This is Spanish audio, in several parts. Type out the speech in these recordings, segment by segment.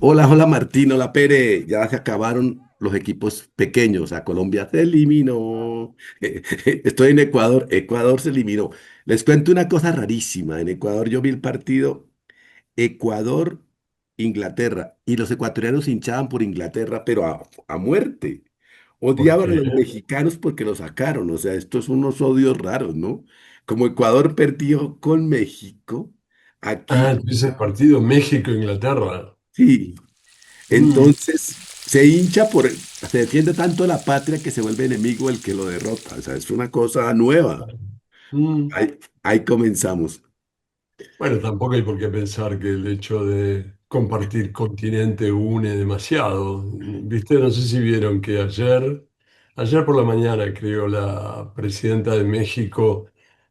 Hola, hola Martín, hola Pere. Ya se acabaron los equipos pequeños. A Colombia se eliminó. Estoy en Ecuador. Ecuador se eliminó. Les cuento una cosa rarísima. En Ecuador yo vi el partido Ecuador-Inglaterra y los ecuatorianos hinchaban por Inglaterra, pero a muerte. Odiaban a Porque, los mexicanos porque los sacaron. O sea, estos son unos odios raros, ¿no? Como Ecuador perdió con México, aquí es el partido México-Inglaterra. sí. Mm, Entonces, se defiende tanto la patria que se vuelve enemigo el que lo derrota. O sea, es una cosa nueva. mm. Ahí comenzamos. Bueno, tampoco hay por qué pensar que el hecho de compartir continente une demasiado. ¿Viste? No sé si vieron que ayer por la mañana, creo, la presidenta de México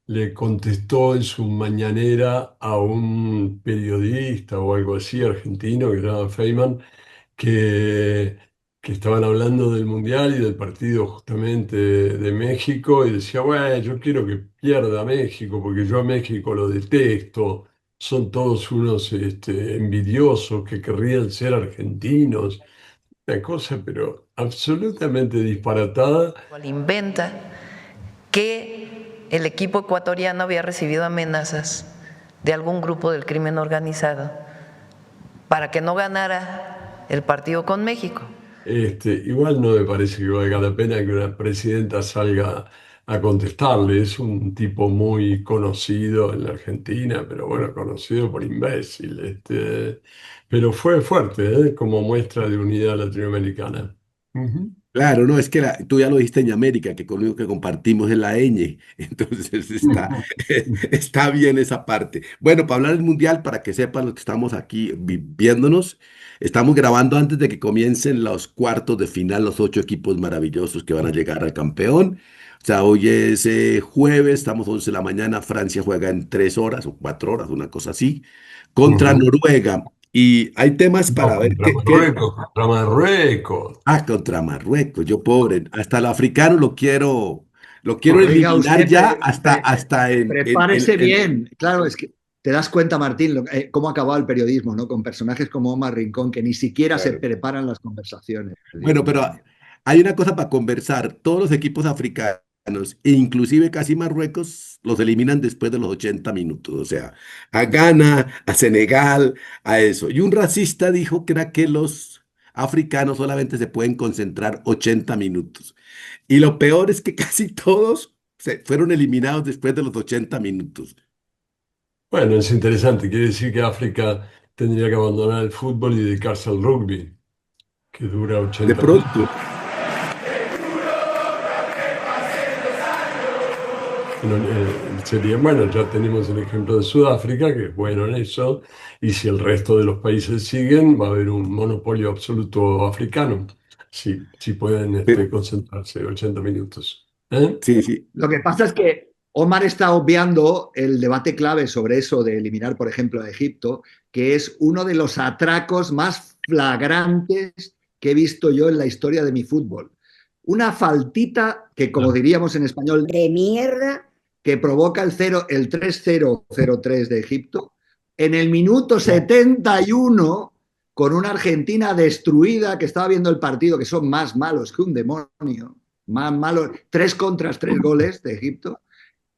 le contestó en su mañanera a un periodista o algo así argentino que se llama Feynman que, que estaban hablando del Mundial y del partido justamente de México y decía, bueno, yo quiero que pierda México porque yo a México lo detesto, son todos unos envidiosos que querrían ser argentinos, una cosa pero absolutamente disparatada. Cual inventa que el equipo ecuatoriano había recibido amenazas de algún grupo del crimen organizado para que no ganara el partido con México. Igual no me parece que valga la pena que una presidenta salga a contestarle. Es un tipo muy conocido en la Argentina, pero bueno, conocido por imbécil. Pero fue fuerte, ¿eh? Como muestra de unidad latinoamericana. Ujú. Claro, no, es que tú ya lo dijiste en América, que con lo único que compartimos es la ñ. Entonces está bien esa parte. Bueno, para hablar del Mundial, para que sepan los que estamos aquí viéndonos, estamos grabando antes de que comiencen los cuartos de final, los 8 equipos maravillosos que van a llegar al campeón. O sea, hoy es jueves, estamos 11 de la mañana, Francia juega en 3 horas o 4 horas, una cosa así, contra Ujú. Noruega. Y hay temas No, para ver contra Marruecos, contra Marruecos. contra Marruecos, yo pobre, hasta el africano lo quiero Oiga eliminar usted, ya hasta prepárese bien. Claro, es que te das cuenta, Martín, cómo ha acabado el periodismo, ¿no? Con personajes como Omar Rincón, que ni siquiera se Claro. preparan las conversaciones. Dios Bueno, pero mío. hay una cosa para conversar, todos los equipos africanos, e inclusive casi Marruecos, los eliminan después de los 80 minutos, o sea, a Ghana, a Senegal, a eso. Y un racista dijo que era que los africanos solamente se pueden concentrar 80 minutos. Y lo peor es que casi todos se fueron eliminados después de los 80 minutos. Bueno, es interesante. Quiere decir que África tendría que abandonar el fútbol y dedicarse al rugby, que dura De 80 minutos. pronto, Sería, bueno, ya tenemos el ejemplo de Sudáfrica, que es bueno en eso, y si el resto de los países siguen, va a haber un monopolio absoluto africano, si pueden pero- concentrarse 80 minutos. ¿Eh? sí, sí. Lo que pasa es que Omar está obviando el debate clave sobre eso de eliminar, por ejemplo, a Egipto, que es uno de los atracos más flagrantes que he visto yo en la historia de mi fútbol. Una faltita que, como Claro. diríamos en español, de mierda, que provoca el 3-0-0-3 de Egipto, en el minuto 71, con una Argentina destruida que estaba viendo el partido, que son más malos que un demonio, más malos, 3 contra 3 goles de Egipto,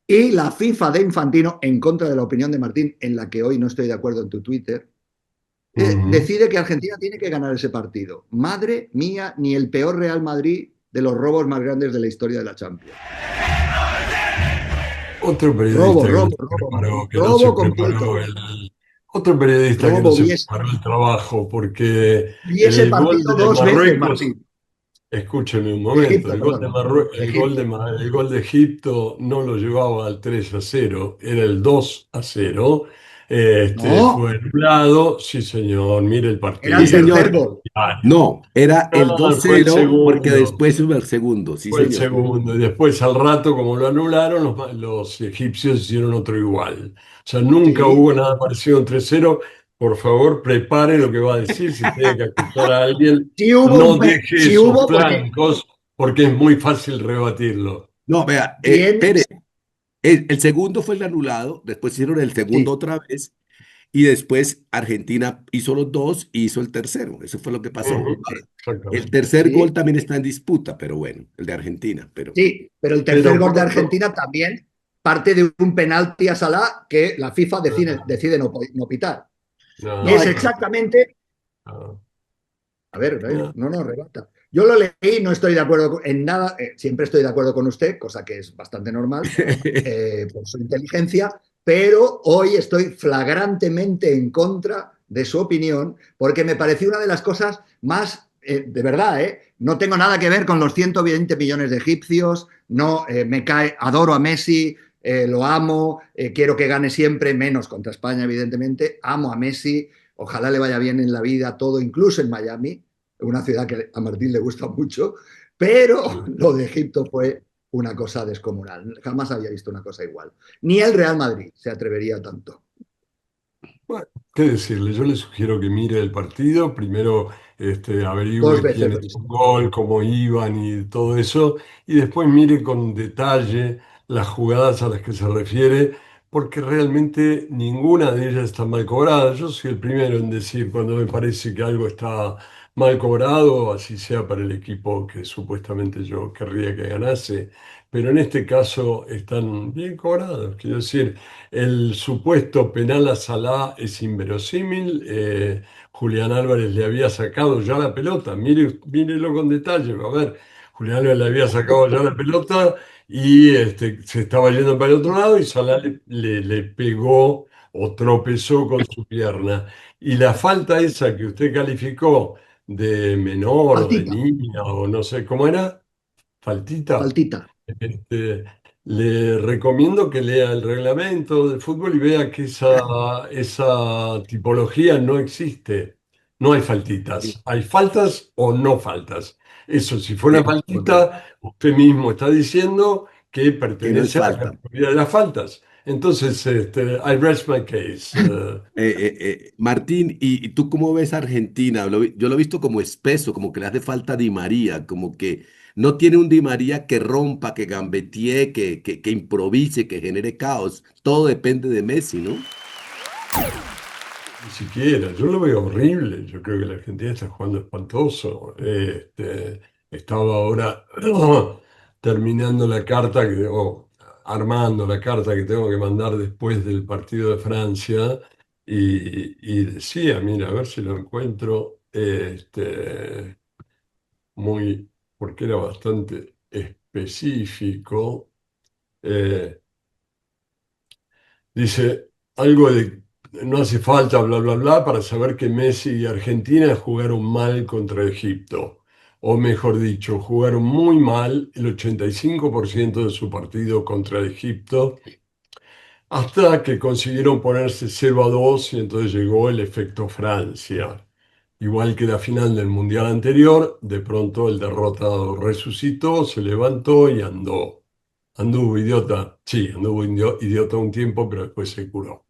y la FIFA de Infantino, en contra de la opinión de Martín, en la que hoy no estoy de acuerdo en tu Twitter, Ujú. decide que Argentina tiene que ganar ese partido. Madre mía, ni el peor Real Madrid de los robos más grandes de la historia de la Champions. Otro Robo, periodista que no robo, se robo, Martín. preparó, que no se Robo preparó completo. otro periodista que no Robo. se preparó el trabajo, porque Vi en ese el gol partido de 2 veces, Marruecos. Martín. Escúcheme un De momento, Egipto, el gol de perdón. De Egipto. El gol de Egipto no lo llevaba al 3-0, era el 2-0. Fue No, anulado, sí señor, mire el era Sí, el partido. tercer señor. gol. No, era el No, fue el 2-0 porque segundo, después hubo el segundo. Sí, fue el señor. segundo. Y después al rato, como lo anularon, los egipcios hicieron otro igual. O sea, nunca Sí, hubo nada parecido a un 3-0. Por favor, prepare lo que va a decir. Si tiene que acusar a alguien, sí hubo no deje sí esos hubo porque flancos porque es muy fácil rebatirlo. No, vea, bien, Pere, el segundo fue el anulado, después hicieron el segundo sí, otra vez y después Argentina hizo los dos y hizo el tercero. Eso fue lo que pasó. Ujú, Ahora, el exactamente. tercer gol Sí, también está en disputa, pero bueno, el de Argentina, pero sí, pero el Pero tercer gol por de otro, Argentina también parte de un penalti a Salah que la FIFA no, decide no pitar. Es no, exactamente. no, A ver, no, no, no, rebata. Yo lo leí, no estoy de acuerdo en nada, siempre estoy de acuerdo con usted, cosa que es bastante normal, por su inteligencia, pero hoy estoy flagrantemente en contra de su opinión, porque me pareció una de las cosas más, de verdad, no tengo nada que ver con los 120 millones de egipcios, no, me cae, adoro a Messi, lo amo, quiero que gane siempre, menos contra España, evidentemente, amo a Messi, ojalá le vaya bien en la vida, todo, incluso en Miami, una ciudad que a Martín le gusta mucho, pero sí. lo de Egipto fue una cosa descomunal. Jamás había visto una cosa igual. Ni el Real Madrid se atrevería tanto. Bueno, qué decirle, yo le sugiero que mire el partido, primero Dos averigüe quién veces lo he hizo un visto. gol, cómo iban y todo eso, y después mire con detalle las jugadas a las que se refiere, porque realmente ninguna de ellas está mal cobrada. Yo soy el primero en decir cuando me parece que algo está mal cobrado, así sea para el equipo que supuestamente yo querría que ganase, pero en este caso están bien cobrados, quiero decir. El supuesto penal a Salah es inverosímil. Julián Álvarez le había sacado ya la pelota. Mírelo con detalle. A ver, Julián Álvarez le había sacado ya la pelota y se estaba yendo para el otro lado y Salah le pegó o tropezó con su pierna. Y la falta esa que usted calificó de menor o de Faltita, niña o no sé cómo era, faltita. faltita. Este, Le recomiendo que lea el reglamento del fútbol y vea que esa tipología no existe. No hay faltitas. Hay faltas o no faltas. Eso, si fuera Correcto. faltita, usted mismo está diciendo que Que no es pertenece a la falta. categoría de las faltas. Entonces, I rest my case. Martín, ¿y tú cómo ves a Argentina? Yo lo he visto como espeso, como que le hace falta Di María, como que no tiene un Di María que rompa, que gambetee, que improvise, que genere caos. Todo depende de Messi, ¿no? Ni siquiera, yo lo veo horrible. Yo creo que la Argentina está jugando espantoso. Estaba ahora terminando la carta o armando la carta que tengo que mandar después del partido de Francia y decía, mira, a ver si lo encuentro, muy, porque era bastante específico. eh, Dice algo de no hace falta bla bla bla para saber que Messi y Argentina jugaron mal contra Egipto. O mejor dicho, jugaron muy mal el 85% de su partido contra Egipto hasta que consiguieron ponerse 0-2 y entonces llegó el efecto Francia. Igual que la final del Mundial anterior, de pronto el derrotado resucitó, se levantó y andó. Anduvo idiota, sí, anduvo idiota un tiempo, pero después se curó.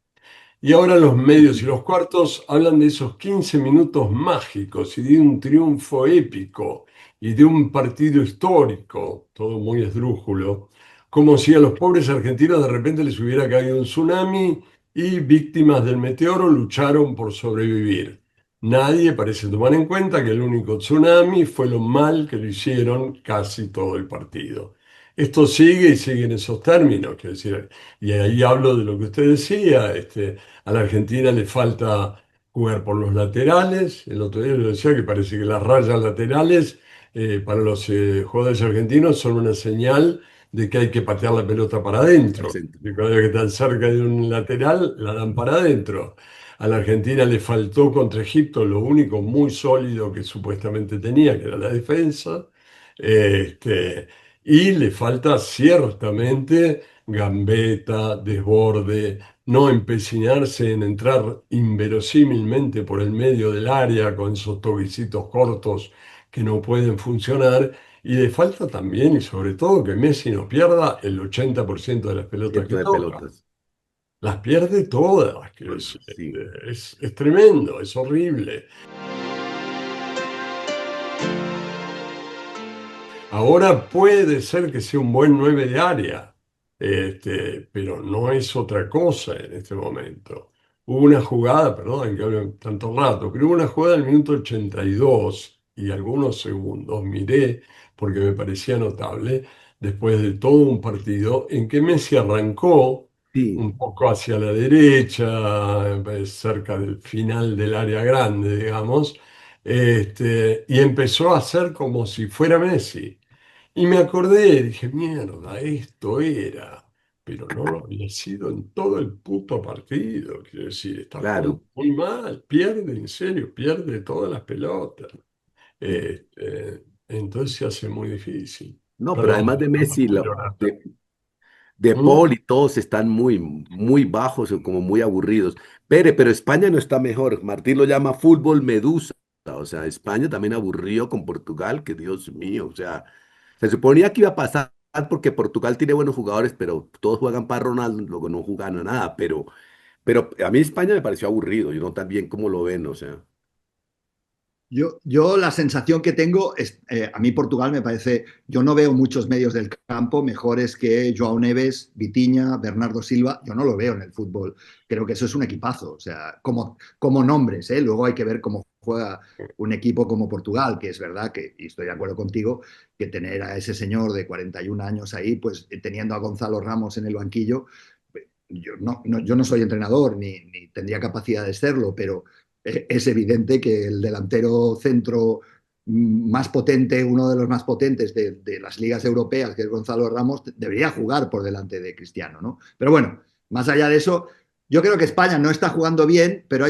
Y ahora los medios y los cuartos hablan de esos 15 minutos mágicos y de un triunfo épico y de un partido histórico, todo muy esdrújulo, como si a los pobres argentinos de repente les hubiera caído un tsunami y víctimas del meteoro lucharon por sobrevivir. Nadie parece tomar en cuenta que el único tsunami fue lo mal que lo hicieron casi todo el partido. Esto sigue y sigue en esos términos, quiero decir, y ahí hablo de lo que usted decía, a la Argentina le falta jugar por los laterales. El otro día lo decía que parece que las rayas laterales para los jugadores argentinos son una señal de que hay que patear la pelota para Al adentro. centro. De cuando están cerca de un lateral, la dan para adentro. A la Argentina le faltó contra Egipto lo único muy sólido que supuestamente tenía, que era la defensa. Y le falta ciertamente gambeta, desborde, no empecinarse en entrar inverosímilmente por el medio del área con esos toquecitos cortos que no pueden funcionar. Y le falta también, y sobre todo, que Messi no pierda el 80% de las pelotas que Cierto de toca. pelotas. Las pierde todas, quiero decir, Sí. es tremendo, es horrible. Ahora puede ser que sea un buen 9 de área, pero no es otra cosa en este momento. hubo una jugada, perdón que hable tanto rato, pero hubo una jugada en el minuto 82 y algunos segundos, miré porque me parecía notable, después de todo un partido en que Messi arrancó Sí, un poco hacia la derecha, cerca del final del área grande, digamos, y empezó a hacer como si fuera Messi. Y me acordé, dije, mierda, esto era, pero no lo había sido en todo el puto partido. Quiero decir, está jugando claro. muy mal, pierde, en serio, pierde todas las pelotas. Entonces se hace muy difícil. No, pero Perdón, además de no Messi, quiero hablar. de ¿Mm? Paul y todos están muy, muy bajos o como muy aburridos. Pero España no está mejor. Martín lo llama fútbol medusa. O sea, España también aburrió con Portugal, que Dios mío, o sea, se suponía que iba a pasar porque Portugal tiene buenos jugadores, pero todos juegan para Ronaldo, luego no jugan a nada. Pero a mí España me pareció aburrido, yo no tan bien como lo ven, o sea, Yo la sensación que tengo es, a mí Portugal me parece, yo no veo muchos medios del campo mejores que Joao Neves, Vitinha, Bernardo Silva, yo no lo veo en el fútbol, creo que eso es un equipazo, o sea, como nombres, ¿eh? Luego hay que ver cómo juega un equipo como Portugal, que es verdad que, y estoy de acuerdo contigo, que tener a ese señor de 41 años ahí, pues teniendo a Gonzalo Ramos en el banquillo, yo no soy entrenador ni tendría capacidad de serlo, pero es evidente que el delantero centro más potente, uno de los más potentes de las ligas europeas, que es Gonzalo Ramos, debería jugar por delante de Cristiano, ¿no? Pero bueno, más allá de eso, yo creo que España no está jugando bien, pero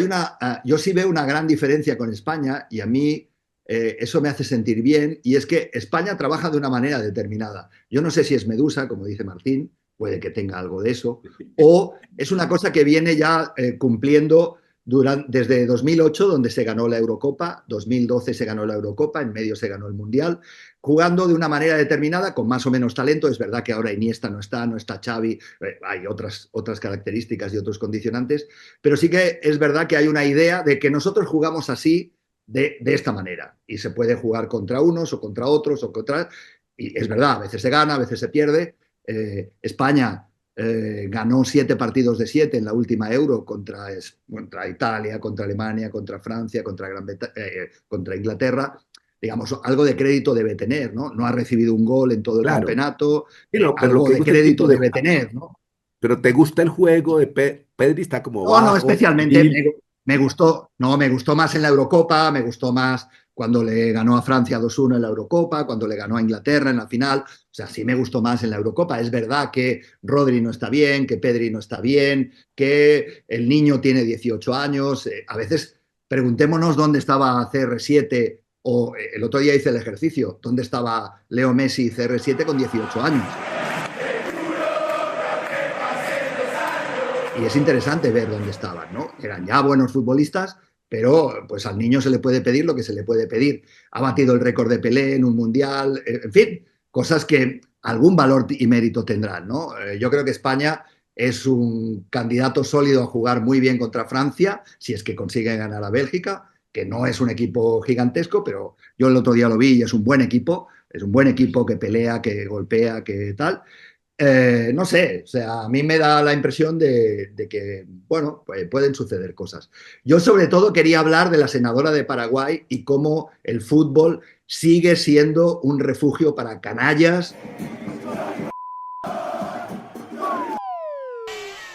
yo sí veo una gran diferencia con España y a mí eso me hace sentir bien y es que España trabaja de una manera determinada. Yo no sé si es Medusa, como dice Martín, puede que tenga algo de eso, o es una cosa que viene ya cumpliendo desde 2008, donde se ganó la Eurocopa, 2012 se ganó la Eurocopa, en medio se ganó el Mundial, jugando de una manera determinada, con más o menos talento. Es verdad que ahora Iniesta no está Xavi, hay otras características y otros condicionantes, pero sí que es verdad que hay una idea de que nosotros jugamos así, de esta manera, y se puede jugar contra unos o contra otros, y es verdad, a veces se gana, a veces se pierde. España ganó 7 partidos de 7 en la última Euro contra Italia, contra Alemania, contra Francia, contra Inglaterra. Digamos, algo de crédito debe tener, ¿no? No ha recibido un gol en todo el claro. campeonato, Sí, no, pero lo algo que de gusta el crédito tipo de debe tener, ¿no? pero te gusta el juego de Pedri, está como No, no, bajo, especialmente Gil, me gustó, no, me gustó más en la Eurocopa, me gustó más cuando le ganó a Francia 2-1 en la Eurocopa, cuando le ganó a Inglaterra en la final. O sea, sí me gustó más en la Eurocopa. Es verdad que Rodri no está bien, que Pedri no está bien, que el niño tiene 18 años. A veces preguntémonos dónde estaba CR7 o el otro día hice el ejercicio, dónde estaba Leo Messi y CR7 con 18 años. Y es interesante ver dónde estaban, ¿no? Eran ya buenos futbolistas, pero pues al niño se le puede pedir lo que se le puede pedir. Ha batido el récord de Pelé en un mundial, en fin, cosas que algún valor y mérito tendrán, ¿no? Yo creo que España es un candidato sólido a jugar muy bien contra Francia, si es que consigue ganar a Bélgica, que no es un equipo gigantesco, pero yo el otro día lo vi y es un buen equipo que pelea, que golpea, que tal. No sé, o sea, a mí me da la impresión de que, bueno, pues pueden suceder cosas. Yo sobre todo quería hablar de la senadora de Paraguay y cómo el fútbol sigue siendo un refugio para canallas,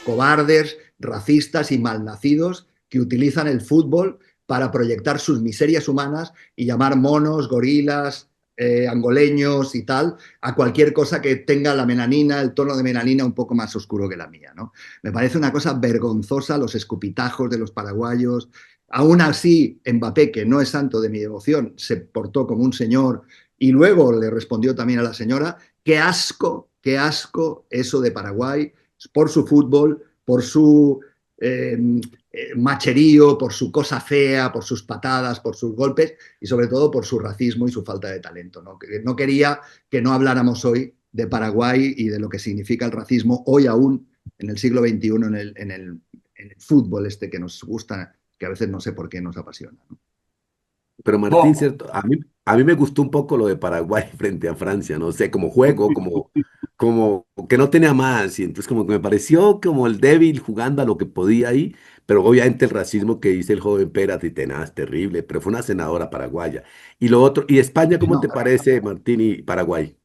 cobardes, racistas y malnacidos que utilizan el fútbol para proyectar sus miserias humanas y llamar monos, gorilas, angoleños y tal, a cualquier cosa que tenga la melanina, el tono de melanina un poco más oscuro que la mía, ¿no? Me parece una cosa vergonzosa los escupitajos de los paraguayos. Aún así, Mbappé, que no es santo de mi devoción, se portó como un señor y luego le respondió también a la señora, qué asco eso de Paraguay, por su fútbol, por su eh, macherío, por su cosa fea, por sus patadas, por sus golpes y sobre todo por su racismo y su falta de talento. No quería que no habláramos hoy de Paraguay y de lo que significa el racismo hoy aún en el siglo XXI en el fútbol este que nos gusta, que a veces no sé por qué nos apasiona, ¿no? pero Martín, Vos, cierto, a mí me gustó un poco lo de Paraguay frente a Francia, no sé, como juego, como, como que no tenía más, y entonces como que me pareció como el débil jugando a lo que podía ahí, pero obviamente el racismo que dice el joven Pérez y tenaz, terrible, pero fue una senadora paraguaya. Y lo otro, ¿y España cómo te No, parece, Martín, y Paraguay?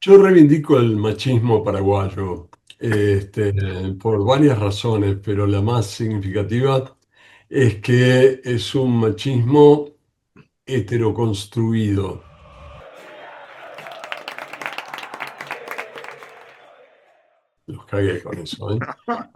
Yo reivindico el machismo paraguayo, este, por varias razones, pero la más significativa es que es un machismo heteroconstruido. Los cagué con eso, ¿eh?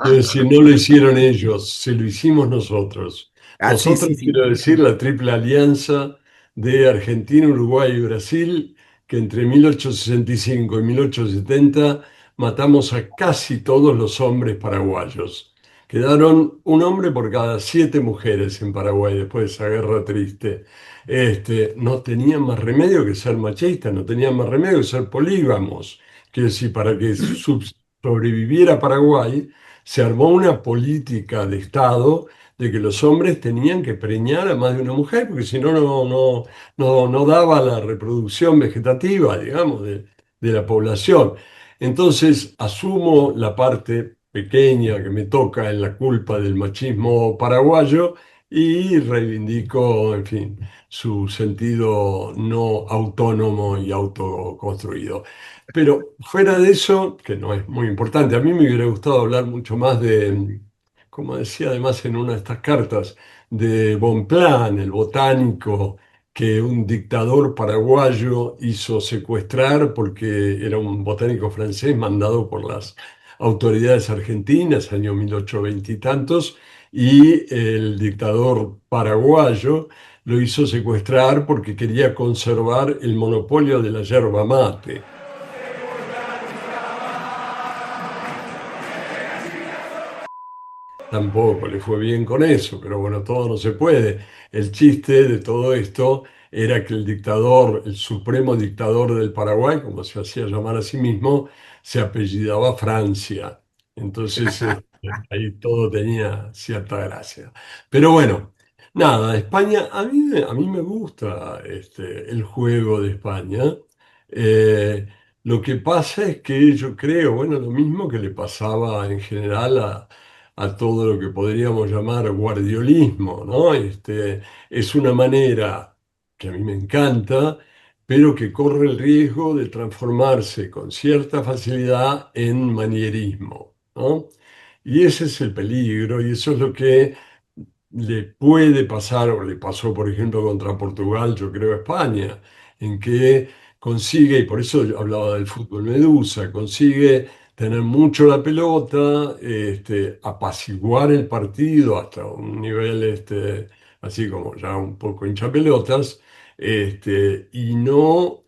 Quiero decir, no lo hicieron ellos, se lo hicimos nosotros. Ah, sí, Nosotros, sí, sí. quiero decir, la triple alianza de Argentina, Uruguay y Brasil, que entre 1865 y 1870 matamos a casi todos los hombres paraguayos. Quedaron un hombre por cada 7 mujeres en Paraguay después de esa guerra triste. No tenían más remedio que ser machistas, no tenían más remedio que ser polígamos. Quiero decir, para que sobreviviera Paraguay, se armó una política de Estado de que los hombres tenían que preñar a más de una mujer, porque si no, no daba la reproducción vegetativa, digamos, de la población. Entonces, asumo la parte pequeña que me toca en la culpa del machismo paraguayo y reivindico, en fin, su sentido no autónomo y autoconstruido. Pero fuera de eso, que no es muy importante, a mí me hubiera gustado hablar mucho más de, como decía además en una de estas cartas, de Bonpland, el botánico que un dictador paraguayo hizo secuestrar porque era un botánico francés mandado por las autoridades argentinas, año 1820 y tantos, y el dictador paraguayo lo hizo secuestrar porque quería conservar el monopolio de la yerba mate. Tampoco le fue bien con eso, pero bueno, todo no se puede. El chiste de todo esto era que el dictador, el supremo dictador del Paraguay, como se hacía llamar a sí mismo, se apellidaba Francia. Entonces, ahí todo tenía cierta gracia. Pero bueno, nada, España, a mí me gusta el juego de España. Eh, lo que pasa es que yo creo, bueno, lo mismo que le pasaba en general a todo lo que podríamos llamar guardiolismo, ¿no? Es una manera que a mí me encanta, pero que corre el riesgo de transformarse con cierta facilidad en manierismo, ¿no? Y ese es el peligro y eso es lo que le puede pasar, o le pasó, por ejemplo, contra Portugal, yo creo, a España, en que consigue, y por eso yo hablaba del fútbol medusa, consigue tener mucho la pelota, apaciguar el partido hasta un nivel así como ya un poco hinchapelotas, y no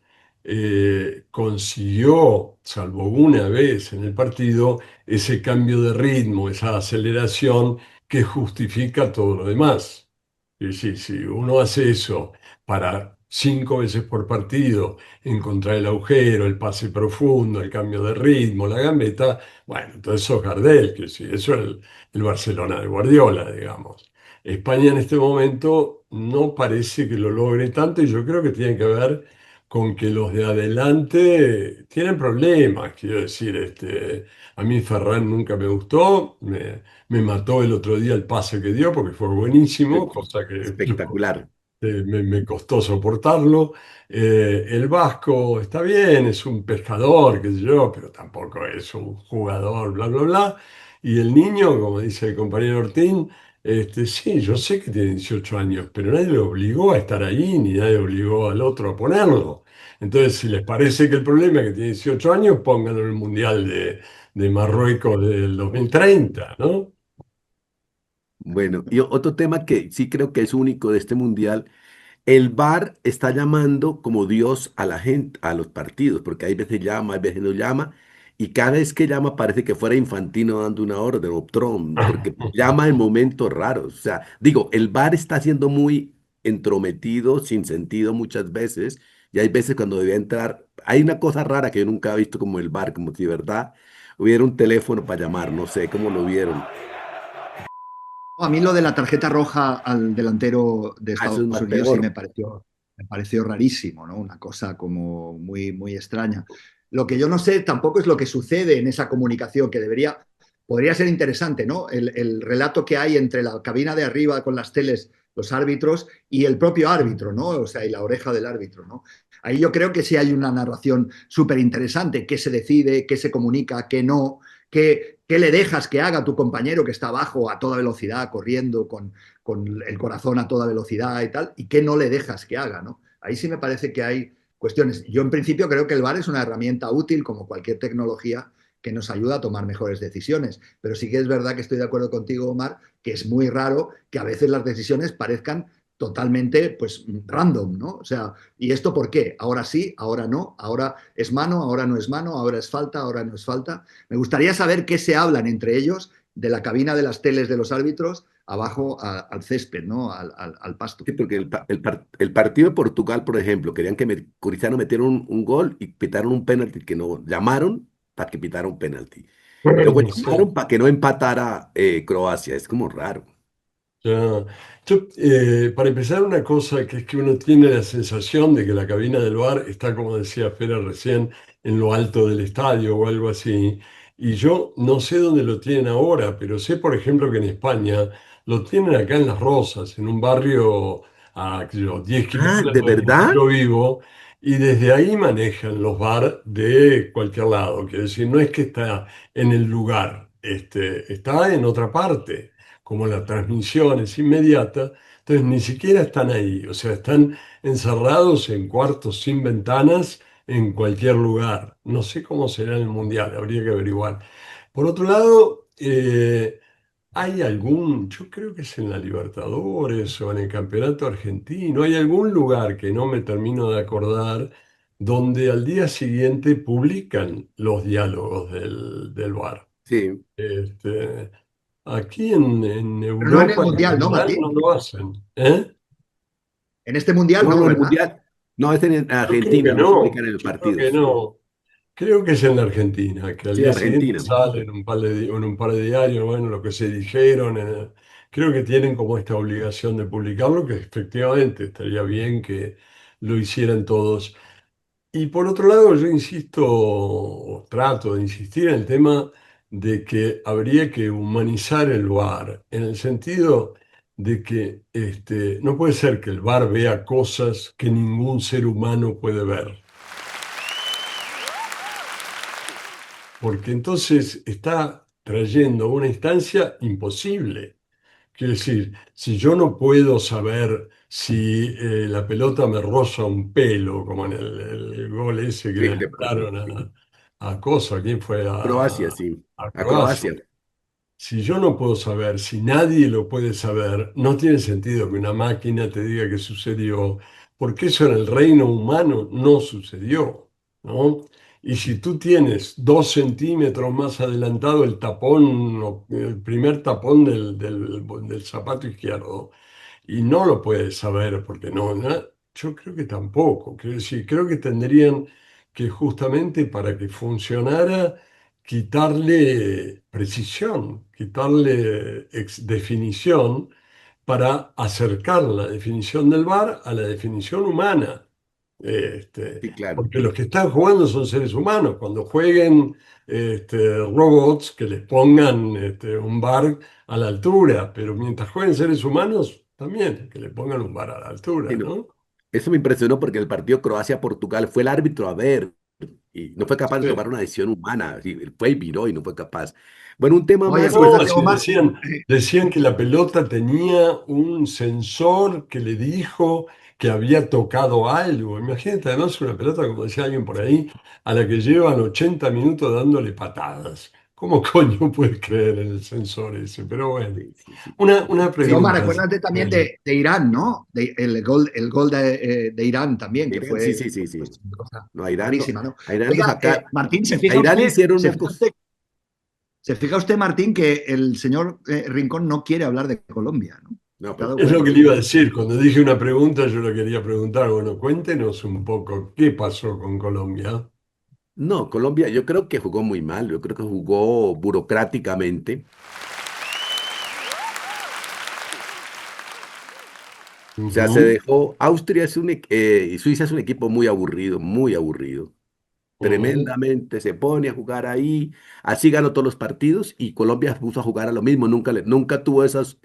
consiguió, salvo una vez en el partido, ese cambio de ritmo, esa aceleración que justifica todo lo demás. Y si uno hace eso para 5 veces por partido, encontrar el agujero, el pase profundo, el cambio de ritmo, la gambeta, bueno, entonces sos Gardel, que sí, eso es el Barcelona de Guardiola, digamos. España en este momento no parece que lo logre tanto y yo creo que tiene que ver con que los de adelante tienen problemas, quiero decir, a mí Ferran nunca me gustó, me mató el otro día el pase que dio porque fue buenísimo, cosa que Espectacular. me costó soportarlo. El Vasco está bien, es un pescador, qué sé yo, pero tampoco es un jugador, bla, bla, bla. Y el niño, como dice el compañero Ortín, sí, yo sé que tiene 18 años, pero nadie lo obligó a estar ahí, ni nadie obligó al otro a ponerlo. Entonces, si les parece que el problema es que tiene 18 años, pónganlo en el Mundial de Marruecos del 2030, ¿no? Bueno, y otro tema que sí creo que es único de este mundial. El VAR está llamando como Dios a la gente, a los partidos, porque hay veces llama, hay veces no llama, y cada vez que llama parece que fuera Infantino dando una orden, o Trump, porque llama en momentos raros. O sea, digo, el VAR está siendo muy entrometido, sin sentido muchas veces, y hay veces cuando debía entrar, hay una cosa rara que yo nunca he visto como el VAR, como si de verdad hubiera un teléfono para llamar, no sé cómo lo vieron. A mí lo de la tarjeta roja al delantero de Ah, eso es Estados más Unidos sí peor. me pareció rarísimo, ¿no? Una cosa como muy, muy extraña. Lo que yo no sé tampoco es lo que sucede en esa comunicación, que podría ser interesante, ¿no? El relato que hay entre la cabina de arriba con las teles, los árbitros, y el propio árbitro, ¿no? O sea, y la oreja del árbitro, ¿no? Ahí yo creo que sí hay una narración súper interesante, qué se decide, qué se comunica, qué no, qué le dejas que haga tu compañero que está abajo a toda velocidad, corriendo con el corazón a toda velocidad y tal, y qué no le dejas que haga, ¿no? Ahí sí me parece que hay cuestiones. Yo en principio creo que el VAR es una herramienta útil como cualquier tecnología que nos ayuda a tomar mejores decisiones. Pero sí que es verdad que estoy de acuerdo contigo, Omar, que es muy raro que a veces las decisiones parezcan totalmente pues random, ¿no? O sea, ¿y esto por qué? Ahora sí, ahora no, ahora es mano, ahora no es mano, ahora es falta, ahora no es falta. Me gustaría saber qué se hablan entre ellos de la cabina de las teles de los árbitros abajo al césped, ¿no? Al pasto. Sí, porque el partido de Portugal, por ejemplo, querían que Cristiano metiera un gol y pitaron un penalti que no llamaron para que pitara un penalti. Y luego Sí. llamaron para que no empatara Croacia. Es como raro. Ya. Para empezar, una cosa que es que uno tiene la sensación de que la cabina del bar está, como decía Fera recién, en lo alto del estadio o algo así. Y yo no sé dónde lo tienen ahora, pero sé, por ejemplo, que en España lo tienen acá en Las Rosas, en un barrio a qué sé yo, 10 Ah, kilómetros ¿de de donde verdad? yo vivo, y desde ahí manejan los bar de cualquier lado. Quiero decir, no es que está en el lugar, está en otra parte como la transmisión es inmediata, entonces ni siquiera están ahí, o sea, están encerrados en cuartos sin ventanas en cualquier lugar. No sé cómo será en el Mundial, habría que averiguar. Por otro lado, hay algún, yo creo que es en la Libertadores o en el Campeonato Argentino, hay algún lugar que no me termino de acordar donde al día siguiente publican los diálogos del VAR. Sí. Este, Aquí en Pero no en el Europa en Mundial, ¿no, general Martín? no lo hacen. ¿Eh? En este Mundial No, no, no, el ¿verdad? Mundial. No, es en Yo creo que Argentina, no no, publican en los yo creo que partidos. no. Creo que es en la Argentina, que al Sí, día siguiente Argentina. sale en un par en un par de diarios, bueno, lo que se dijeron. Creo que tienen como esta obligación de publicarlo, que efectivamente estaría bien que lo hicieran todos. Y por otro lado, yo insisto, o trato de insistir en el tema de que habría que humanizar el VAR, en el sentido de que no puede ser que el VAR vea cosas que ningún ser humano puede ver, porque entonces está trayendo una instancia imposible. Quiero decir, si yo no puedo saber si la pelota me roza un pelo, como en el gol ese que Sí, le anotaron a Cosa, ¿quién fue? Croacia, sí. A A Croacia. Croacia. Si yo no puedo saber, si nadie lo puede saber, no tiene sentido que una máquina te diga que sucedió, porque eso en el reino humano no sucedió, ¿no? Y si tú tienes 2 centímetros más adelantado el tapón, el primer tapón del zapato izquierdo, y no lo puedes saber porque yo creo que tampoco. Quiero decir, creo que tendrían que justamente para que funcionara quitarle precisión, quitarle definición para acercar la definición del VAR a la definición humana. Sí, claro. Porque los que están jugando son seres humanos. Cuando jueguen robots, que les pongan un VAR a la altura, pero mientras jueguen seres humanos, también que le pongan un VAR a la Sí, altura, no. ¿no? Eso me impresionó porque el partido Croacia-Portugal fue el árbitro a ver y no fue capaz de Sí. tomar una decisión humana. Sí, él fue y viró y no fue capaz. Bueno, un tema Oye, más pues No, si importante. Omar, decían que la pelota tenía un sensor que le dijo que había tocado algo. Imagínate, además, una pelota, como decía alguien por ahí, a la que llevan 80 minutos dándole patadas. ¿Cómo coño puedes creer en el sensor ese? Pero bueno, Sí, sí, sí. una sí, Omar, pregunta. acuérdate también de Irán, ¿no? El gol de Irán también, que Irán, sí, fue sí, sí, pues, sí. una cosa No, a Irán, no, rarísima, ¿no? a Irán lo Oiga, saca. Martín, A Irán le hicieron se una fija cosa. usted, se fija usted, Martín, que el señor Rincón no quiere hablar de Colombia, ¿no? No, ¿Se ha pues dado Es lo cuenta que le usted? iba a decir. Cuando dije una pregunta, yo le quería preguntar, bueno, cuéntenos un poco qué pasó con Colombia. no, Colombia, yo creo que jugó muy mal. Yo creo que jugó burocráticamente. O sea, se Ujú. dejó. Austria es y Suiza es un equipo muy aburrido, muy aburrido. Ujú. tremendamente, se pone a jugar ahí, así ganó todos los partidos y Colombia se puso a jugar a lo mismo, nunca tuvo esos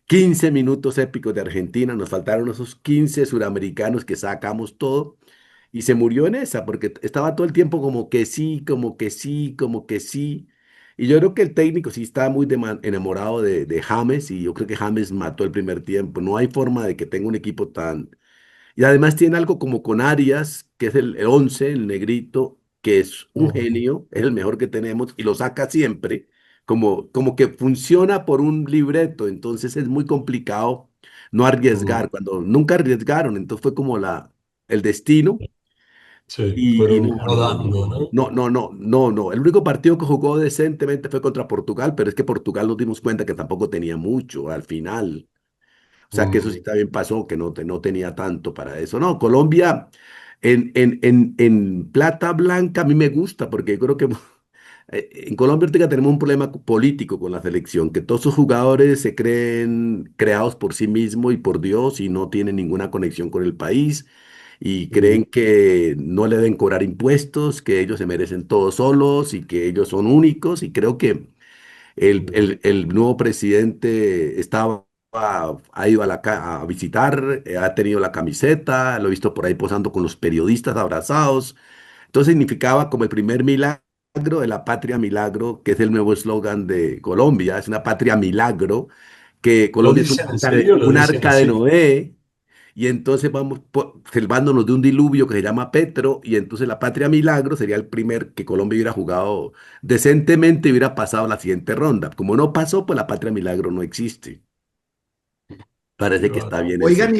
15 minutos épicos de Argentina, nos faltaron esos 15 suramericanos que sacamos todo y se murió en esa, porque estaba todo el tiempo como que sí, como que sí, como que sí. Y yo creo que el técnico sí estaba muy enamorado de James y yo creo que James mató el primer tiempo. No hay forma de que tenga un equipo tan... Y además tiene algo como con Arias, que es el 11, el negrito, que es un Ujú. genio, es el mejor que tenemos y lo saca siempre, como que funciona por un libreto, entonces es muy complicado no Ujú. arriesgar, cuando nunca arriesgaron, entonces fue como el destino Sí, y fueron rodando, ¿no? no. El único partido que jugó decentemente fue contra Portugal, pero es que Portugal nos dimos cuenta que tampoco tenía mucho al final. O sea que eso sí Ujú. también pasó, que no tenía tanto para eso. No, Colombia en plata blanca a mí me gusta, porque yo creo que en Colombia ahorita tenemos un problema político con la selección, que todos sus jugadores se creen creados por sí mismos y por Dios y no tienen ninguna conexión con el país y Ujú. creen que no le deben cobrar impuestos, que ellos se merecen todos solos y que ellos son únicos y creo que el nuevo presidente ha ido a visitar, ha tenido la camiseta, lo he visto por ahí posando con los periodistas abrazados. Entonces significaba como el primer milagro de la patria milagro, que es el nuevo eslogan de Colombia, es una patria milagro, que ¿Lo Colombia es dicen en serio? ¿Lo un dicen arca de así? Noé, y entonces vamos salvándonos de un diluvio que se llama Petro, y entonces la patria milagro sería el primer que Colombia hubiera jugado decentemente y hubiera pasado a la siguiente ronda. Como no pasó, pues la patria milagro no existe. Qué Parece que está bárbaro. bien ese. Oigan,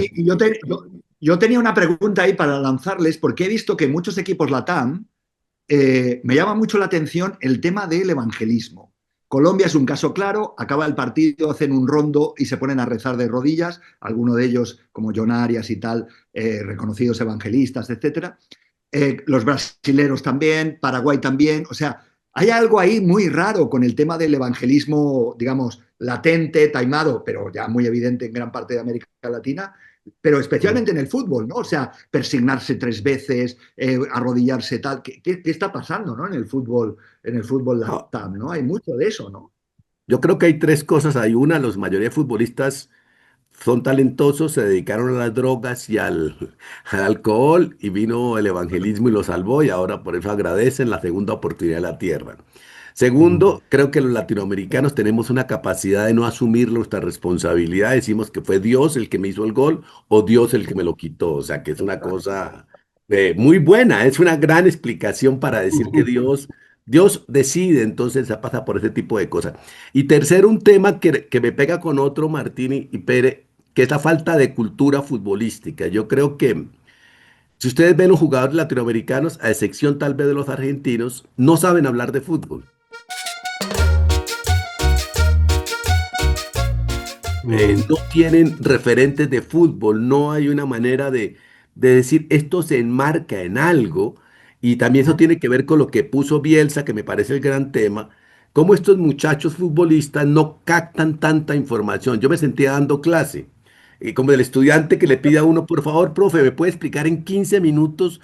yo tenía una pregunta ahí para lanzarles, porque he visto que muchos equipos LATAM me llama mucho la atención el tema del evangelismo. Colombia es un caso claro, acaba el partido, hacen un rondo y se ponen a rezar de rodillas, algunos de ellos, como John Arias y tal, reconocidos evangelistas, etcétera. Los brasileros también, Paraguay también, o sea, hay algo ahí muy raro con el tema del evangelismo, digamos, latente, taimado, pero ya muy evidente en gran parte de América Latina, pero Mm. especialmente en el fútbol, ¿no? O sea, persignarse 3 veces, arrodillarse tal. ¿Qué está pasando, ¿no? En el fútbol No, latam, ¿no? Hay mucho de eso, ¿no? yo creo que hay tres cosas. Hay una, los mayoría de futbolistas son talentosos, se dedicaron a las drogas y al alcohol y vino el evangelismo y lo salvó y ahora por eso agradecen la segunda oportunidad de la tierra. Mm. Segundo, creo que los latinoamericanos tenemos una capacidad de no asumir nuestra responsabilidad. Decimos que fue Dios el que me hizo el gol o Dios el que me lo quitó. O sea, que es una cosa muy buena. Es una gran explicación para decir que Dios decide, entonces se pasa por ese tipo de cosas. Y tercero, un tema que me pega con otro, Martín y Pere, que es la falta de cultura futbolística. Yo creo que si ustedes ven los jugadores latinoamericanos, a excepción tal vez de los argentinos, no saben hablar de fútbol. Mm. No tienen referentes de fútbol, no hay una manera de decir esto se enmarca en algo y también eso tiene que ver con lo que puso Bielsa, que me parece el gran tema, cómo estos muchachos futbolistas no captan tanta información. Yo me sentía dando clase, como el estudiante que le pide a uno, por favor, profe, ¿me puede explicar en 15 minutos,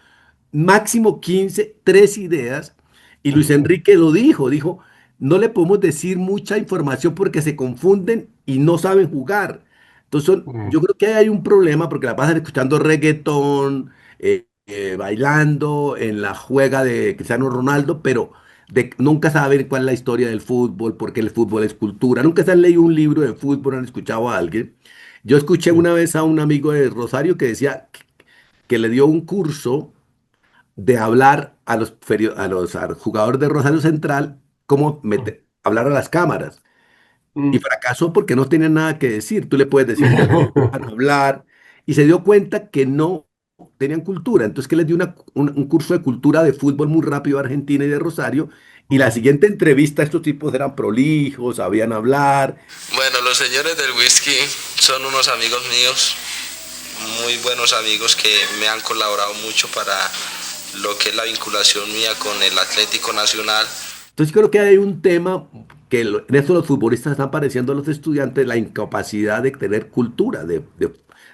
máximo 15 tres ideas? Y Luis Enrique lo dijo, no le podemos decir mucha información porque se confunden y no saben jugar. Entonces, Mm. yo creo que hay un problema porque la pasan escuchando reggaetón, bailando en la juega de Cristiano Ronaldo, pero nunca saben cuál es la historia del fútbol, porque el fútbol es cultura. Nunca se han leído un libro de fútbol, han escuchado a alguien. Yo escuché Sí. una vez a un amigo de Rosario que decía que le dio un curso de hablar a los jugadores de Rosario Central, cómo hablar a las cámaras. Y Mm. fracasó porque no tenían nada que decir. Tú le puedes decir que van a hablar. Y se dio cuenta que no tenían cultura. Entonces, que les dio un curso de cultura de fútbol muy rápido a Argentina y de Rosario. Y la Mm. siguiente entrevista, estos tipos eran prolijos, sabían hablar. Bueno, los señores del whisky son unos amigos míos, muy buenos amigos que me han colaborado mucho para lo que es la vinculación mía con el Atlético Nacional. Entonces, creo que hay un tema que en eso los futbolistas están pareciendo a los estudiantes, la incapacidad de tener cultura,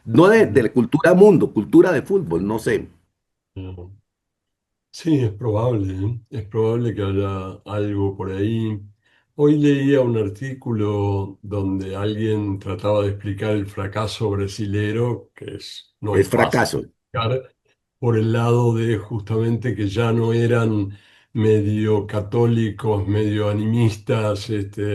no de Mm. cultura mundo, cultura de fútbol, no sé. Mm. Sí, es probable, ¿eh? Es probable que haya algo por ahí. Hoy leía un artículo donde alguien trataba de explicar el fracaso brasilero, no es Es fácil fracaso. explicar, por el lado de justamente que ya no eran medio católicos, medio animistas,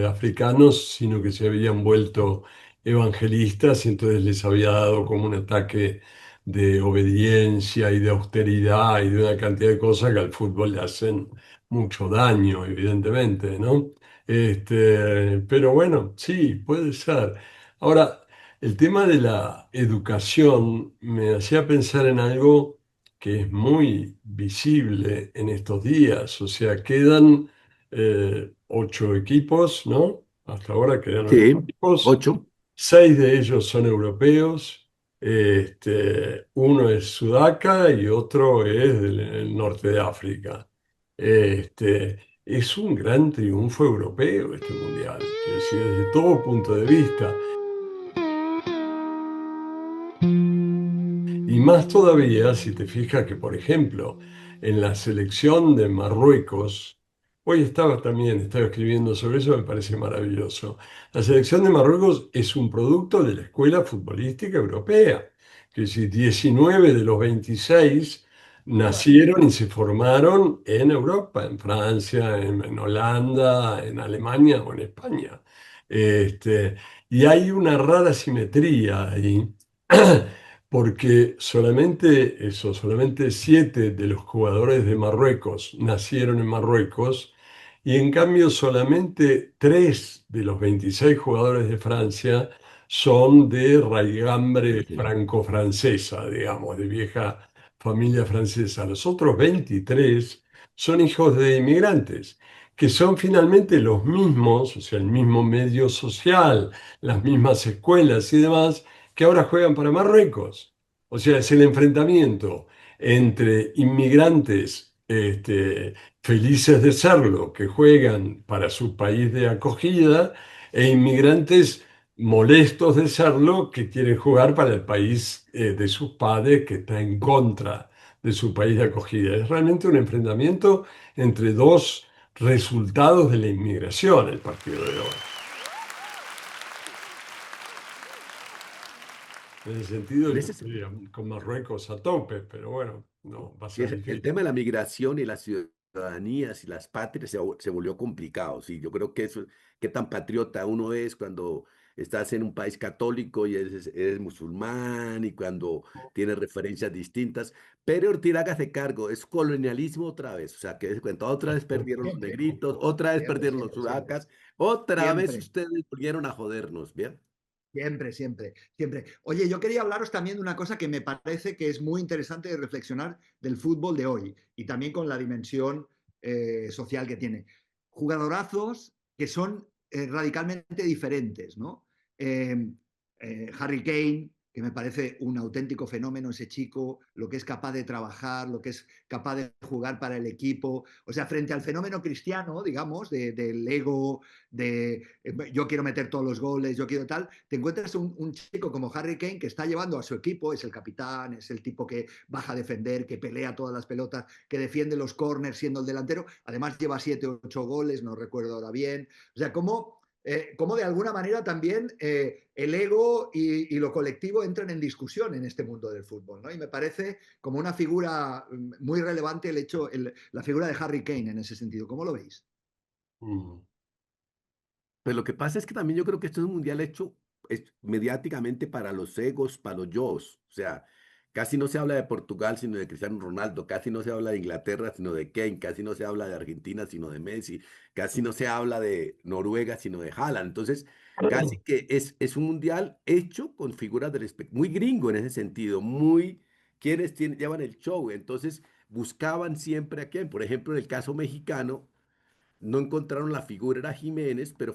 africanos, sino que se habían vuelto evangelistas y entonces les había dado como un ataque de obediencia y de austeridad y de una cantidad de cosas que al fútbol le hacen mucho daño, evidentemente, ¿no? Pero bueno, sí, puede ser. Ahora, el tema de la educación me hacía pensar en algo que es muy visible en estos días. O sea, quedan 8 equipos, ¿no? Hasta ahora quedan ocho Sí, equipos. 8. 6 de ellos son europeos. Uno es Sudaca y otro es del norte de África. Es un gran triunfo europeo este mundial, quiero decir, desde todo punto de vista. Y más todavía si te fijas que, por ejemplo, en la selección de Marruecos, hoy estaba escribiendo sobre eso, me parece maravilloso. La selección de Marruecos es un producto de la escuela futbolística europea, que es decir, 19 de los 26 Claro. nacieron y se formaron en Europa, en Francia, en Holanda, en Alemania o en España. Este, y hay una rara simetría ahí. Porque solamente 7 de los jugadores de Marruecos nacieron en Marruecos y en cambio solamente 3 de los 26 jugadores de Francia son de raigambre franco-francesa, digamos, de vieja familia francesa. Los otros 23 son hijos de inmigrantes, que son finalmente los mismos, o sea, el mismo medio social, las mismas escuelas y demás que ahora juegan para Marruecos. O sea, es el enfrentamiento entre inmigrantes felices de serlo, que juegan para su país de acogida, e inmigrantes molestos de serlo, que quieren jugar para el país de sus padres, que está en contra de su país de acogida. Es realmente un enfrentamiento entre dos resultados de la inmigración, el partido de hoy. En ese sentido, En yo ese estoy con Marruecos a tope, pero bueno, no, va a Sí, ser el difícil. tema de la migración y las ciudadanías y las patrias se volvió complicado. Sí, yo creo que eso, qué tan patriota uno es cuando estás en un país católico y eres musulmán y cuando tienes referencias distintas. Pero Ortega hágase cargo, es colonialismo otra vez. O sea, que se cuenta, otra vez perdieron los Siempre, negritos, otra vez siempre, perdieron los siempre, siempre. sudacas, otra vez Siempre. ustedes volvieron a jodernos, ¿bien? Siempre, siempre, siempre. Oye, yo quería hablaros también de una cosa que me parece que es muy interesante de reflexionar del fútbol de hoy y también con la dimensión social que tiene. Jugadorazos que son radicalmente diferentes, ¿no? Eh, Harry Kane, que me parece un auténtico fenómeno ese chico, lo que es capaz de trabajar, lo que es capaz de jugar para el equipo. O sea, frente al fenómeno cristiano, digamos, del ego, de yo quiero meter todos los goles, yo quiero tal, te encuentras un chico como Harry Kane que está llevando a su equipo, es el capitán, es el tipo que baja a defender, que pelea todas las pelotas, que defiende los corners siendo el delantero, además lleva 7 o 8 goles, no recuerdo ahora bien, o sea, cómo de alguna manera también el ego y lo colectivo entran en discusión en este mundo del fútbol, ¿no? Y me parece como una figura muy relevante la figura de Harry Kane en ese sentido. ¿Cómo lo veis? Mm. Pues lo que pasa es que también yo creo que esto es un mundial hecho mediáticamente para los egos, para los yos. O sea, casi no se habla de Portugal, sino de Cristiano Ronaldo. Casi no se habla de Inglaterra, sino de Kane. Casi no se habla de Argentina, sino de Messi. Casi no se habla de Noruega, sino de Haaland. Entonces, casi que es un mundial hecho con figuras del muy gringo en ese sentido. Muy, quienes llevan el show. Entonces, buscaban siempre a quién. Por ejemplo, en el caso mexicano no encontraron la figura, era Jiménez, pero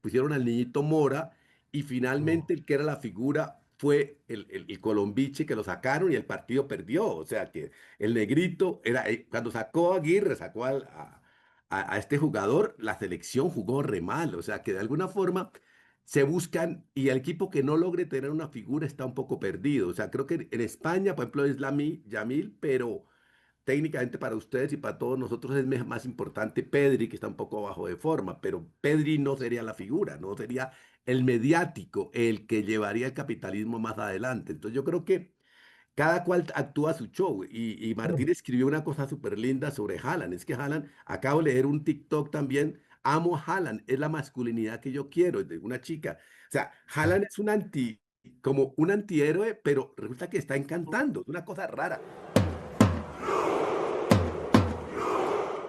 pusieron al niñito Mora y No, finalmente el que era la figura fue el Colombiche que lo sacaron y el partido perdió. O sea que el negrito era, cuando sacó a Aguirre, sacó a este jugador, la selección jugó re mal. O sea que de alguna forma se buscan y el equipo que no logre tener una figura está un poco perdido. O sea, creo que en España, por ejemplo, es Yamil, pero técnicamente para ustedes y para todos nosotros es más importante Pedri, que está un poco bajo de forma, pero Pedri no sería la figura, no sería el mediático, el que llevaría el capitalismo más adelante. Entonces yo creo que cada cual actúa su show. Y Martín escribió una cosa súper linda sobre Haaland. Es que Haaland, acabo de leer un TikTok también. Amo a Haaland, es la masculinidad que yo quiero, es de una chica. O sea, Haaland es como un antihéroe, pero resulta que está encantando. Es una cosa rara.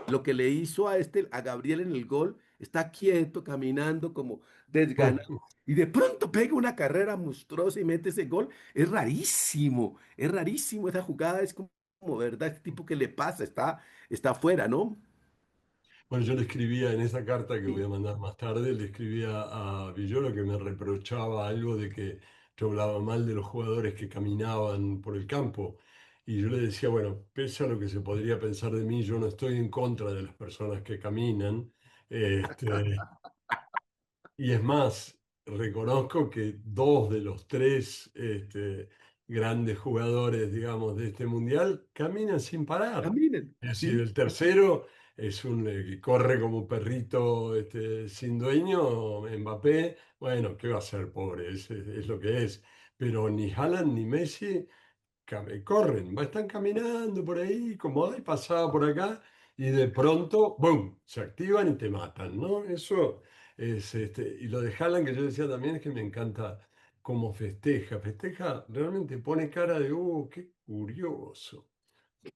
Lo que le hizo a Gabriel en el gol, está quieto, caminando como desganado, y de pronto pega una carrera monstruosa y mete ese gol. Es rarísimo esa jugada, es como, ¿verdad? Este tipo que le pasa, está afuera, ¿no? Bueno, yo le escribía en esa carta que voy a mandar más tarde, le escribía a Villoro que me reprochaba algo de que yo hablaba mal de los jugadores que caminaban por el campo. Y yo le decía, bueno, pese a lo que se podría pensar de mí, yo no estoy en contra de las personas que caminan. Este, y es más, reconozco que dos de los tres grandes jugadores, digamos, de este mundial caminan sin parar. Caminen, Es decir, ¿sí? el tercero es un que corre como un perrito sin dueño, Mbappé. Bueno, ¿qué va a ser, pobre? Es lo que es. Pero ni Haaland ni Messi corren, están caminando por ahí, como ay, pasaba por acá, y de pronto, ¡boom!, se activan y te matan, ¿no? Eso es, y lo de Haaland que yo decía también es que me encanta cómo festeja, realmente pone cara de, qué curioso,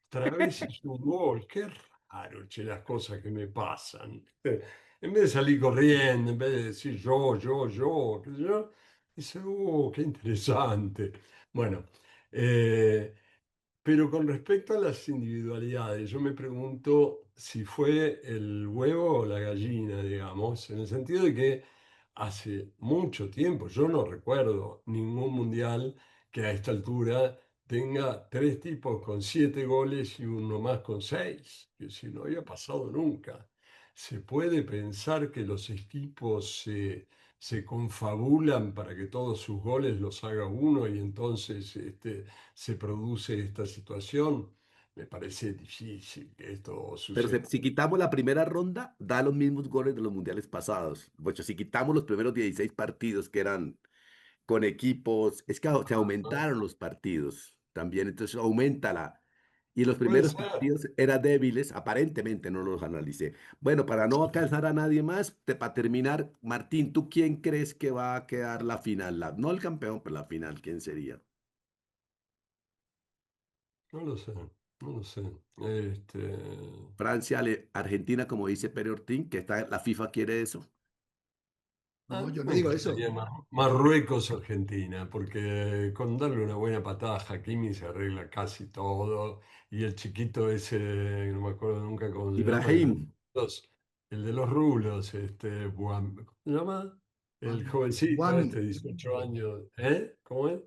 otra vez hizo un gol, qué raro, che, las cosas que me pasan. En vez de salir corriendo, en vez de decir qué sé yo, dice, qué interesante. Bueno, eh, pero con respecto a las individualidades, yo me pregunto si fue el huevo o la gallina, digamos, en el sentido de que hace mucho tiempo, yo no recuerdo ningún mundial que a esta altura tenga tres tipos con 7 goles y uno más con 6, que si no había pasado nunca. ¿Se puede pensar que los equipos se confabulan para que todos sus goles los haga uno y entonces se produce esta situación? Me parece difícil que esto Pero suceda. si quitamos la primera ronda, da los mismos goles de los mundiales pasados. Pues si quitamos los primeros 16 partidos que eran con equipos, es que se Ah, aumentaron los partidos también, entonces aumenta la. Y los puede primeros ser. partidos eran débiles, aparentemente no los analicé. Bueno, para no alcanzar a nadie más, para terminar, Martín, ¿tú quién crees que va a quedar la final? No el campeón, pero la final, ¿quién sería? No lo sé, no lo sé. Este, Francia, Argentina, como dice Pere Ortín, que la FIFA quiere eso. a No, mí yo no me digo eso. encantaría Marruecos-Argentina, porque con darle una buena patada a Hakimi se arregla casi todo. Y el chiquito ese, no me acuerdo nunca cómo se llama, Ibrahim, el de los rulos, ¿cómo se llama? El jovencito Guami, 18 años, ¿eh? ¿Cómo es?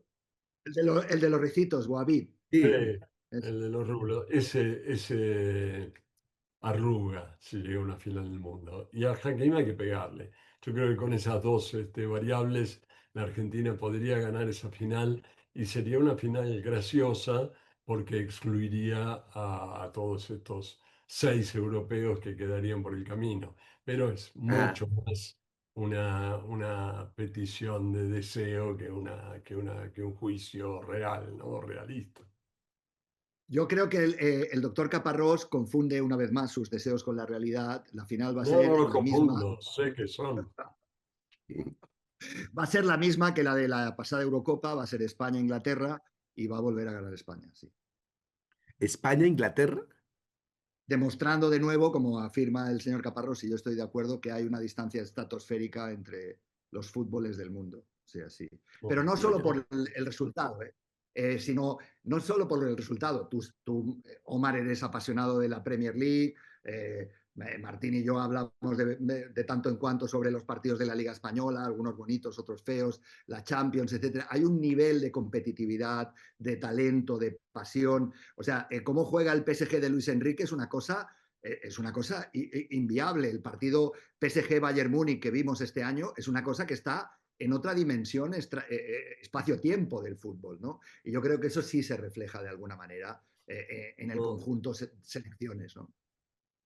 el de los ricitos, Guaví. Sí, sí, el de los rulos. Ese arruga si llega a una final del mundo. Y a Hakimi hay que pegarle. Yo creo que con esas dos variables la Argentina podría ganar esa final y sería una final graciosa porque excluiría a todos estos 6 europeos que quedarían por el camino. Pero es ah, mucho más una petición de deseo que un juicio real, ¿no? Realista. Yo creo que el doctor Caparrós confunde una vez más sus deseos con la realidad. La final va a No, no ser los la misma, confundo, sé que son. va a ser la misma que la de la pasada Eurocopa, va a ser España-Inglaterra y va a volver a ganar España, sí. España, Inglaterra. Demostrando de nuevo, como afirma el señor Caparrós, y yo estoy de acuerdo, que hay una distancia estratosférica entre los fútboles del mundo. Sí, así. Pero no solo por el resultado, sino no solo por el resultado. Tú, Omar, eres apasionado de la Premier League. Martín y yo hablamos de tanto en cuanto sobre los partidos de la Liga Española, algunos bonitos, otros feos, la Champions, etcétera. Hay un nivel de competitividad, de talento, de pasión. O sea, cómo juega el PSG de Luis Enrique es una cosa inviable. El partido PSG-Bayern Múnich que vimos este año es una cosa que está en otra dimensión espacio-tiempo del fútbol, ¿no? Y yo creo que eso sí se refleja de alguna manera en el No, conjunto selecciones, ¿no?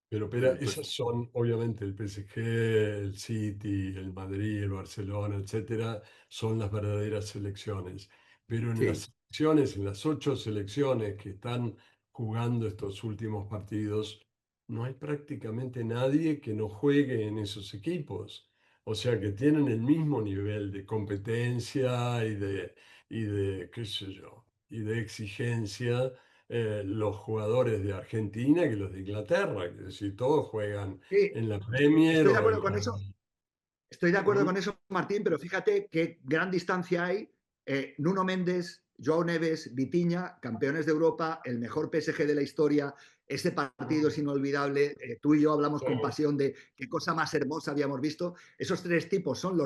pero Bueno, esas pues son obviamente el PSG, el City, el Madrid, el Barcelona, etcétera, son las verdaderas selecciones. Pero en las sí. selecciones, en las 8 selecciones que están jugando estos últimos partidos, no hay prácticamente nadie que no juegue en esos equipos. O sea que tienen el mismo nivel de competencia y de, qué sé yo, y de exigencia los jugadores de Argentina que los de Inglaterra, que es decir, todos juegan Sí, en la Premier estoy de o acuerdo en con la... eso. Estoy de acuerdo ¿Mm? con eso, Martín, pero fíjate qué gran distancia hay. Nuno Méndez, Joao Neves, Vitinha, campeones de Europa, el mejor PSG de la historia. Ese partido es inolvidable. Tú y yo hablamos con Sí, pasión de qué cosa más hermosa habíamos visto. Esos tres tipos son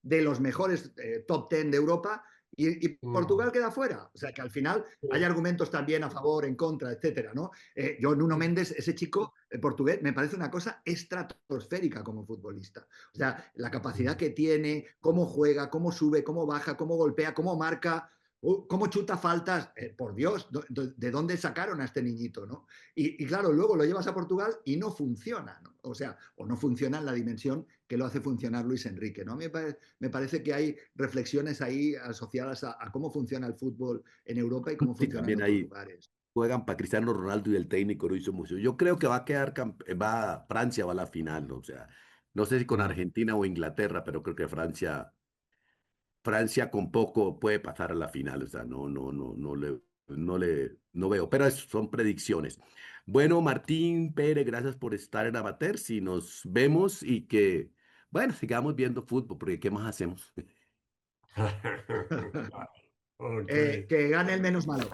de los mejores top 10 de Europa y mm, Portugal queda fuera. O sea que al final sí, hay argumentos también a favor, en contra, etcétera, ¿no? Yo, Nuno Méndez, ese chico portugués, me parece una cosa estratosférica como futbolista. O sea, la capacidad mm. que tiene, cómo juega, cómo sube, cómo baja, cómo golpea, cómo marca, cómo chuta faltas. Por Dios, ¿de dónde sacaron a este niñito? ¿No? Y claro, luego lo llevas a Portugal y no funciona. ¿No? O sea, o no funciona en la dimensión que lo hace funcionar Luis Enrique. ¿no? A mí me parece que hay reflexiones ahí asociadas a cómo funciona el fútbol en Europa y cómo Sí, funciona en también otros ahí lugares. juegan para Cristiano Ronaldo y el técnico lo hizo mucho. Yo creo que va a quedar, Francia va a la final, ¿no? O sea, no sé si con Mm. Argentina o Inglaterra, pero creo que Francia con poco puede pasar a la final. O sea, no veo, pero son predicciones. Bueno, Martín Pérez, gracias por estar en Amateur. Si nos vemos y que, bueno, sigamos viendo fútbol, porque ¿qué más hacemos? Ok. Que gane el menos malo.